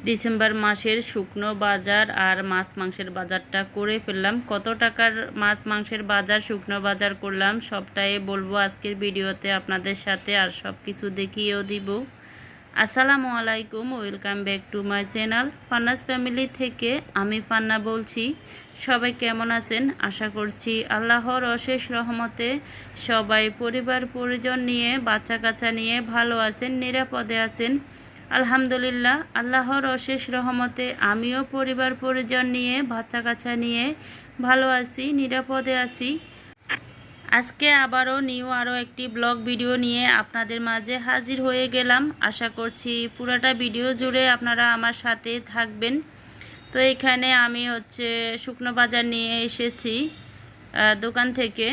December মাসের শুকনো বাজার আর মাছ মাংসের বাজারটা করে ফেললাম। কত টাকার মাছ মাংসের বাজার, শুকনো বাজার করলাম সবটাই বলবো আজকের ভিডিওতে আপনাদের সাথে, আর সব কিছু দেখিয়েও দিব। আসসালামু আলাইকুম, welcome back to my channel Panna's family থেকে আমি পান্না বলছি। সবাই কেমন আছেন? আশা করছি আল্লাহর অশেষ রহমতে সবাই পরিবার পরিজন নিয়ে, বাচ্চা কাচ্চা নিয়ে ভালো আছেন, নিরাপদে আছেন। আলহামদুলিল্লাহ, আল্লাহর অশেষ রহমতে আমিও পরিবার পরিজন নিয়ে, বাচ্চা কাচ্চা নিয়ে ভালো আছি, নিরাপদে আছি। আজকে আবারও আরও একটি ব্লগ ভিডিও নিয়ে আপনাদের মাঝে হাজির হয়ে গেলাম। আশা করছি পুরোটা ভিডিও জুড়ে আপনারা আমার সাথে থাকবেন। তো এখানে আমি শুকনো বাজার নিয়ে এসেছি দোকান থেকে।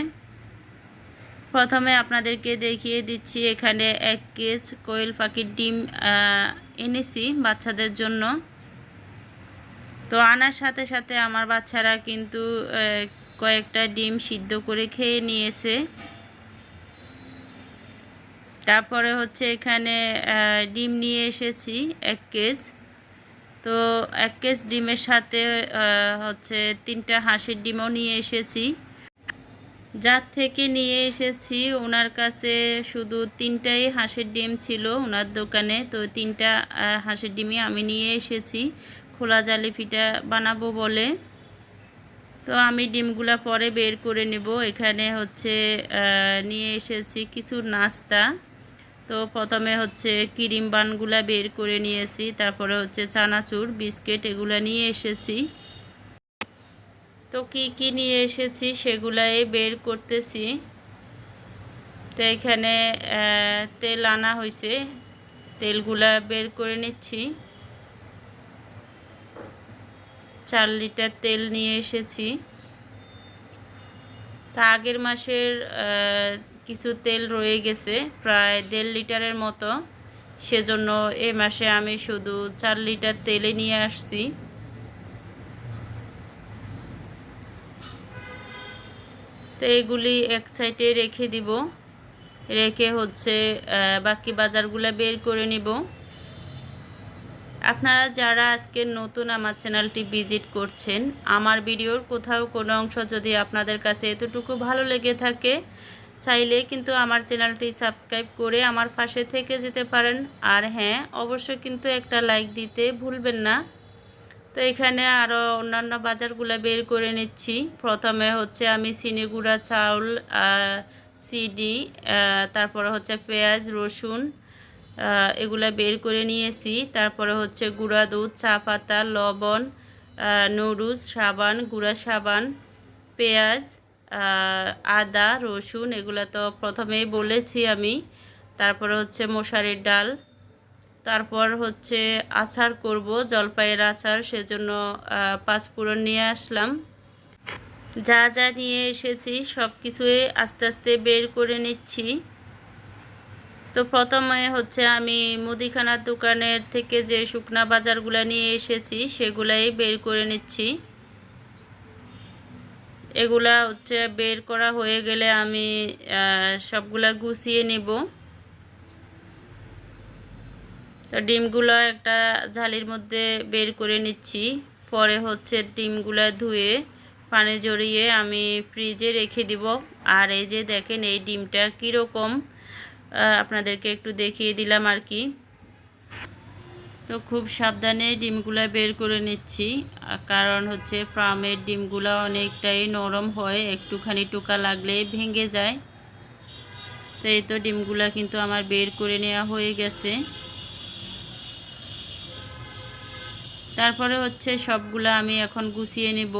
প্রথমে আপনাদেরকে দেখিয়ে দিচ্ছি, এখানে 1 কেজ কোয়েল পাখির ডিম এনেছি বাচ্চাদের জন্য। তো আনার সাথে সাথে আমার বাচ্চারা কিন্তু কয়েকটা ডিম সিদ্ধ করে খেয়ে নিয়েছে। তারপরে এখানে ডিম নিয়ে এসেছি 1 কেজ। তো 1 কেজ ডিমের সাথে 3টা হাঁসের ডিমও নিয়ে এসেছি। যার থেকে নিয়ে এসেছি ওনার কাছে শুধু 3টাই হাঁসের ডিম ছিল ওনার দোকানে। তো 3টা হাঁসের ডিমই আমি নিয়ে এসেছি খোলা জালি পিঠা বানাবো বলে। তো আমি ডিমগুলা পরে বের করে নেব। এখানে নিয়ে এসেছি কিছু নাস্তা। তো প্রথমে ক্রিম বানগুলা বের করে নিয়েছি, তারপরে চানাচুর, বিস্কিট এগুলা নিয়ে এসেছি। তো কি নিয়ে এসেছি সেগুলাই বের করতেছি। তো এখানে তেল আনা হয়েছে, তেলগুলা বের করে নিচ্ছি। 4 লিটার তেল নিয়ে এসেছি। তা আগের মাসের কিছু তেল রয়ে গেছে, প্রায় 1.5 লিটারের মতো, সেজন্য এ মাসে আমি শুধু 4 লিটার তেলে নিয়ে আসছি। তো এগুলি এক সাইডে রেখে দিব, রেখে বাকি বাজারগুলো বের করে নিব। আপনারা যারা আজকে নতুন আমার চ্যানেলটি ভিজিট করছেন, আমার ভিডিওর কোথাও কোনো অংশ যদি আপনাদের কাছে এতটুকু ভালো লেগে থাকে, চাইলে কিন্তু আমার চ্যানেলটি সাবস্ক্রাইব করে আমার পাশে থেকে যেতে পারেন। আর হ্যাঁ, অবশ্যই কিন্তু একটা লাইক দিতে ভুলবেন না। তো এখানে আরও অন্যান্য বাজারগুলো বের করে নিচ্ছি। প্রথমে আমি চিনি গুঁড়া চাউল, সিডি, তারপরে পেঁয়াজ, রসুন এগুলা বের করে নিয়েছি। তারপরে গুঁড়া দুধ, চা পাতা, লবণ, নুডলস, সাবান, গুঁড়া সাবান, পেঁয়াজ, আদা, রসুন এগুলা তো প্রথমেই বলেছি আমি। তারপরে মশারির ডাল। তারপর আচার করব, জলপাইয়ের আচার, সেজন্য 5 ফোড়ন নিয়ে আসলাম। যা যা নিয়ে এসেছি সব কিছুই আস্তে আস্তে বের করে নিচ্ছি। তো প্রথমে আমি মুদিখানার দোকানের থেকে যে শুকনা বাজারগুলো নিয়ে এসেছি সেগুলাই বের করে নিচ্ছি। এগুলা বের করা হয়ে গেলে আমি সবগুলা গুছিয়ে নেব। তো ডিমগুলো একটা ঝালির মধ্যে বের করে নিচ্ছি। পরে ডিমগুলো ধুয়ে পানি ঝরিয়ে আমি ফ্রিজে রেখে দিব। আর এই যে দেখেন এই ডিমটা কীরকম, আপনাদেরকে একটু দেখিয়ে দিলাম আর কি। তো খুব সাবধানে ডিমগুলো বের করে নিচ্ছি, কারণ ফার্মের ডিমগুলো অনেকটাই নরম হয়, একটুখানি টোকা লাগলে ভেঙে যায়। তো এই তো ডিমগুলো কিন্তু আমার বের করে নেওয়া হয়ে গেছে। তারপরে সবগুলো আমি এখন গুছিয়ে নেব।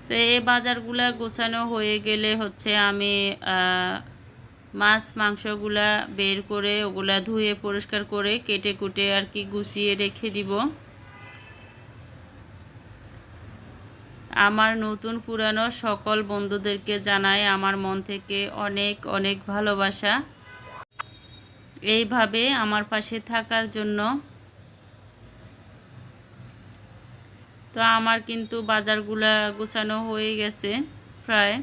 তো এই বাজারগুলা গোছানো হয়ে গেলে আমি মাছ মাংসগুলা বের করে ওগুলা ধুয়ে পরিষ্কার করে কেটে কুটে আর কি গুছিয়ে রেখে দিব। আমার নতুন পুরানো সকল বন্ধুদেরকে জানাই আমার মন থেকে অনেক অনেক ভালোবাসা, এইভাবে আমার পাশে থাকার জন্য। তো আমার কিন্তু বাজারগুলা গোছানো হয়ে গেছে প্রায়।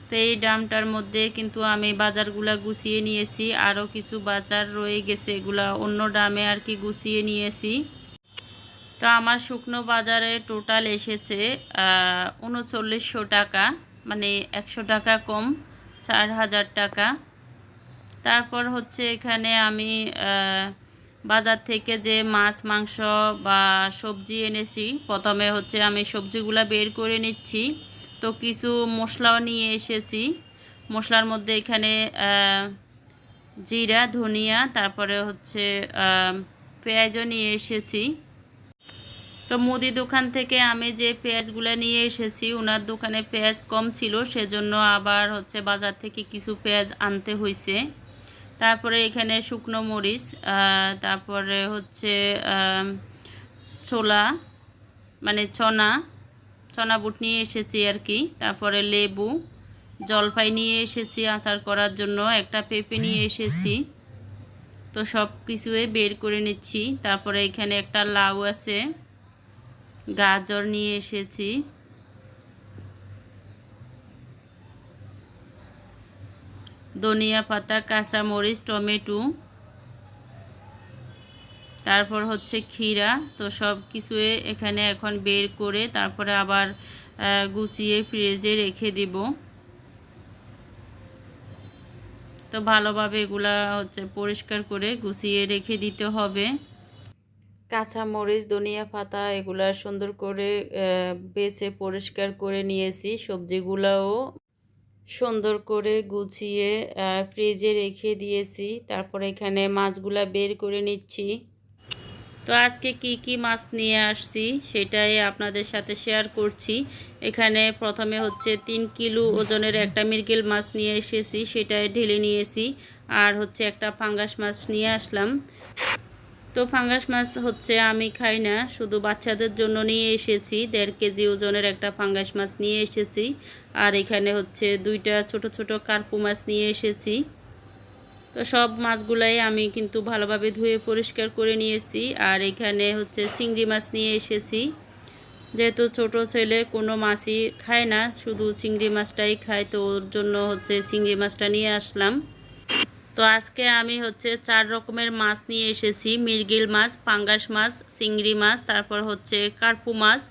তো এই ড্রামটার মধ্যে কিন্তু আমি বাজারগুলা গুছিয়ে নিয়েছি, আরও কিছু বাজার রয়ে গেছে, এগুলা অন্য ড্রামে আর কি গুছিয়ে নিয়েছি। তো আমার শুকনো বাজারে টোটাল এসেছে ৩৯০০ টাকা, মানে ১০০ টাকা কম, ৪,০০০ টাকা। তারপর হচ্ছে এখানে আমি বাজার থেকে যে মাছ মাংস বা সবজি এনেছি, প্রথমে হচ্ছে আমি সবজিগুলা বের করে নিচ্ছি। তো কিছু মশলাও নিয়ে এসেছি। মশলার মধ্যে এখানে জিরা, ধনিয়া, তারপরে হচ্ছে পেঁয়াজও নিয়ে এসেছি। তো মুদি দোকান থেকে আমি যে পেঁয়াজগুলো নিয়ে এসেছি, ওনার দোকানে পেঁয়াজ কম ছিল, সেজন্য আবার হচ্ছে বাজার থেকে কিছু পেঁয়াজ আনতে হয়েছে। তারপরে এখানে শুকনো মরিচ, তারপরে হচ্ছে ছোলা মানে চনা বুট নিয়ে এসেছি আর কি। তারপরে লেবু, জলপাই নিয়ে এসেছি আচার করার জন্য, একটা পেঁপে নিয়ে এসেছি। তো সব কিছুই বের করে নিচ্ছি। তারপরে এখানে একটা লাউ আছে, গাজর নিয়ে এসেছি, ধনিয়া পাতা, কাঁচামরিচ, টমেটো, তারপর হচ্ছে ক্ষীরা। তো সব কিছুই এখানে এখন বের করে তারপরে আবার গুছিয়ে ফ্রিজে রেখে দিব। তো ভালোভাবে এগুলা হচ্ছে পরিষ্কার করে গুছিয়ে রেখে দিতে হবে। কাঁচামরিচ, ধনিয়া পাতা এগুলা সুন্দর করে বেছে পরিষ্কার করে নিয়েছি। সবজিগুলাও সুন্দর করে গুছিয়ে ফ্রিজে রেখে দিয়েছি। তারপর এখানে মাছগুলা বের করে নিচ্ছি। তো আজকে কি মাছ নিয়ে আসছি সেটাই আপনাদের সাথে শেয়ার করছি। এখানে প্রথমে হচ্ছে 3 কিলো ওজনের একটা মৃগেল মাছ নিয়ে এসেছি, সেটাই ঢেলে নিয়েছি। আর হচ্ছে একটা পাঙ্গাস মাছ নিয়ে আসলাম। তো পাঙ্গাস মাছ হচ্ছে আমি খাই না, শুধু বাচ্চাদের জন্য নিয়ে এসেছি। 1.5 কেজি ওজনের একটা পাঙ্গাস মাছ নিয়ে এসেছি। আর এখানে হচ্ছে 2টা ছোট ছোট কার্পু মাছ নিয়ে এসেছি। তো সব মাছগুলাই আমি কিন্তু ভালোভাবে ধুয়ে পরিষ্কার করে নিয়েছি। আর এখানে হচ্ছে চিংড়ি মাছ নিয়ে এসেছি, যেহেতু ছোট ছেলে কোনো মাছই খায় না, শুধু চিংড়ি মাছটাই খায়, তো ওর জন্য হচ্ছে চিংড়ি মাছটা নিয়ে আসলাম। তো আজকে আমি হচ্ছে 4 রকমের মাছ নিয়ে এসেছি, মৃগেল মাছ, পাঙ্গাস মাছ, চিংড়ি মাছ, তারপর হচ্ছে কার্পু মাছ।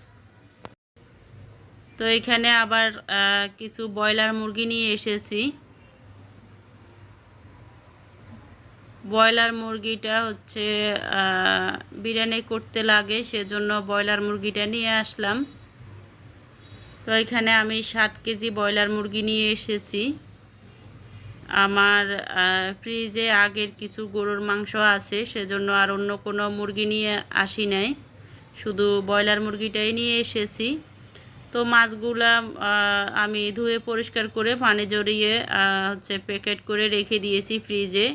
তো এখানে আবার কিছু ব্রয়লার মুরগি নিয়ে এসেছি। ব্রয়লার মুরগিটা হচ্ছে বিরিয়ানি করতে লাগে, সেজন্য ব্রয়লার মুরগিটা নিয়ে আসলাম। তো এখানে আমি 7 কেজি ব্রয়লার মুরগি নিয়ে এসেছি। আমার ফ্রিজে আগের কিছু গরুর মাংস আছে, সেজন্য আর অন্য কোনো মুরগি নিয়ে আসি নাই, শুধু ব্রয়লার মুরগিটাই নিয়ে এসেছি। তো মাছগুলা আমি ধুয়ে পরিষ্কার করে পানি জড়িয়ে হচ্ছে প্যাকেট করে রেখে দিয়েছি ফ্রিজে।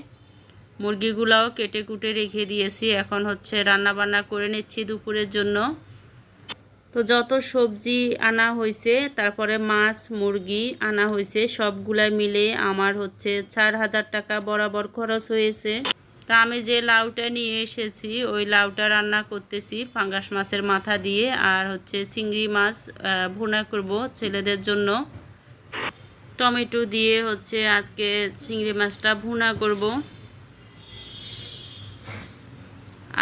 মুরগিগুলাও কেটে কুটে রেখে দিয়েছি। এখন হচ্ছে রান্না বান্না করে নিচ্ছি দুপুরের জন্য। তো যত সবজি আনা হয়েছে, তারপরে মাছ মুরগি আনা হয়েছে, সবগুলা মিলে আমার হচ্ছে 4,000 টাকা বরাবর খরচ হয়েছে। তা আমি যে লাউটা নিয়ে এসেছি ওই লাউটা রান্না করতেছি পাঙ্গাস মাছের মাথা দিয়ে। আর হচ্ছে চিংড়ি মাছ ভুনা করব ছেলেদের জন্য। টমেটো দিয়ে হচ্ছে আজকে চিংড়ি মাছটা ভুনা করব।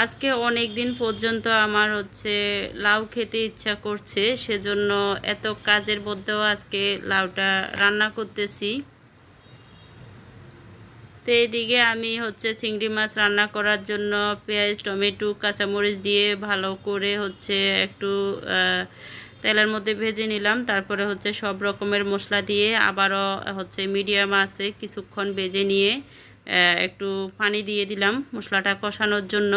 আজকে অনেক দিন পর্যন্ত আমার হচ্ছে লাউ খেতে ইচ্ছা করছে, সেজন্য এত কাজের মধ্যেও আজকে লাউটা রান্না করতেছি। তো এইদিকে আমি হচ্ছে চিংড়ি মাছ রান্না করার জন্য পেঁয়াজ, টমেটো, কাঁচামরিচ দিয়ে ভালো করে হচ্ছে একটু তেলের মধ্যে ভেজে নিলাম। তারপরে হচ্ছে সব রকমের মশলা দিয়ে আবারও হচ্ছে মিডিয়াম আছে কিছুক্ষণ ভেজে নিয়ে একটু পানি দিয়ে দিলাম মশলাটা কষানোর জন্য।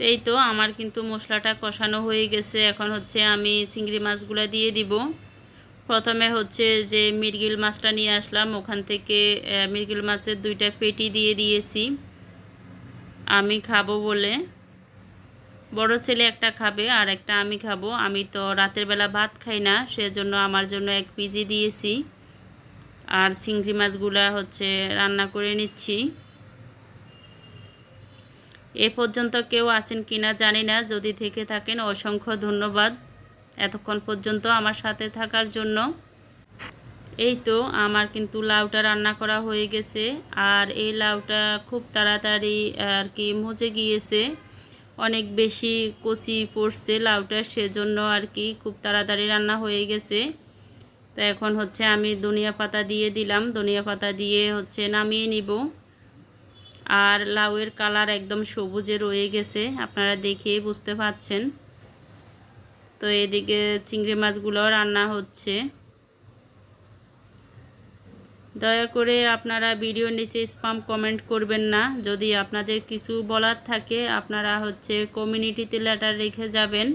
এই তো আমার কিন্তু মশলাটা কষানো হয়ে গেছে। এখন হচ্ছে আমি চিংড়ি মাছগুলো দিয়ে দিব। প্রথমে হচ্ছে যে মৃগেল মাছটা নিয়ে আসলাম, ওখান থেকে মৃগেল মাছের 2টা পেটি দিয়ে দিয়েছি আমি খাবো বলে। বড় ছেলে একটা খাবে আর একটা আমি খাবো। আমি তো রাতের বেলা ভাত খাই না, সেজন্য আমার জন্য 1 পিসই দিয়েছি। আর চিংড়ি মাছগুলা হচ্ছে রান্না করে নিচ্ছি। এ পর্যন্ত কেউ আছেন কিনা জানি না, যদি থেকে থাকেন অসংখ্য ধন্যবাদ। এতক্ষণ পর্যন্ত আমার সাথে থাকার জন্য। এই তো আমার কিন্তু লাউটা রান্না করা হয়ে গেছে, আর এই লাউটা খুব তাড়াতাড়ি আর কি মজে গিয়েছে, অনেক বেশি কচি পড়ছে লাউটা, সেজন্য আর কি খুব তাড়াতাড়ি রান্না হয়ে গেছে। তো এখন হচ্ছে আমি ধনিয়া পাতা দিয়ে দিলাম, ধনিয়া পাতা দিয়ে হচ্ছে নামিয়ে নিব। আর লাউয়ের কালার একদম সবুজে রয়ে গেছে, আপনারা দেখেই বুঝতে পাচ্ছেন। তো এদিকে চিংড়ি মাছগুলোও রান্না হচ্ছে। দয়া করে আপনারা ভিডিওর নিচে স্প্যাম কমেন্ট করবেন না। যদি আপনাদের কিছু বলার থাকে আপনারা হচ্ছে কমিউনিটিতে লেটার রেখে যাবেন,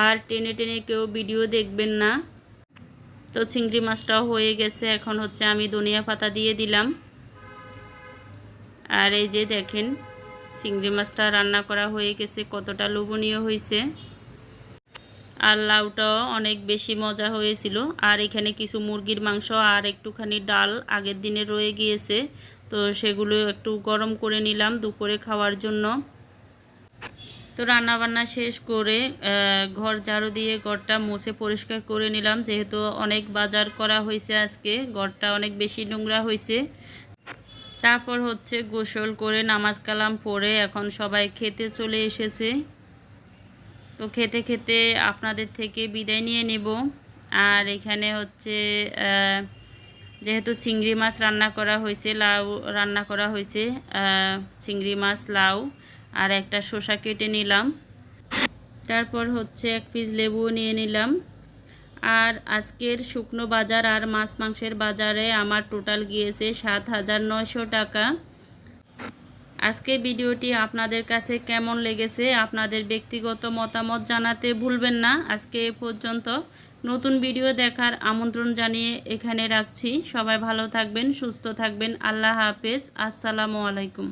আর টেনে টেনে কেউ ভিডিও দেখবেন না। তো চিংড়ি মাছটাও হয়ে গেছে, এখন হচ্ছে আমি ধনিয়া পাতা দিয়ে দিলাম। আর এই যে দেখেন চিংড়ি মাছটা রান্না করা হয়ে গেছে, কতটা লোভনীয় হয়েছে। আর লাউটাও অনেক বেশি মজা হয়েছিল। আর এখানে কিছু মুরগির মাংস আর একটুখানি ডাল আগের দিনে রয়ে গিয়েছে, তো সেগুলো একটু গরম করে নিলাম দুপুরে খাওয়ার জন্য। তো রান্নাবান্না শেষ করে ঘর ঝাড়ু দিয়ে ঘরটা মুছে পরিষ্কার করে নিলাম, যেহেতু অনেক বাজার করা হয়েছে আজকে, ঘরটা অনেক বেশি নোংরা হয়েছে। তারপর হচ্ছে গোসল করে নামাজ কালাম পড়ে এখন সবাই খেতে চলে এসেছে। তো খেতে খেতে আপনাদের থেকে বিদায় নিয়ে নেব। আর এখানে হচ্ছে যেহেতু চিংড়ি মাছ রান্না করা হয়েছে, লাউ রান্না করা হয়েছে, চিংড়ি মাছ, লাউ আর একটা শসা কেটে নিলাম। তারপর হচ্ছে এক পিস লেবুও নিয়ে নিলাম। আর আজকের শুকনো বাজার আর মাছ মাংসের বাজারে আমার টোটাল গিয়েছে ৭,৯০০ টাকা। আজকের ভিডিওটি আপনাদের কাছে কেমন লেগেছে আপনাদের ব্যক্তিগত মতামত জানাতে ভুলবেন না। আজকে এ পর্যন্ত, নতুন ভিডিও দেখার আমন্ত্রণ জানিয়ে এখানে রাখছি। সবাই ভালো থাকবেন, সুস্থ থাকবেন। আল্লাহ হাফেজ। আসসালামু আলাইকুম।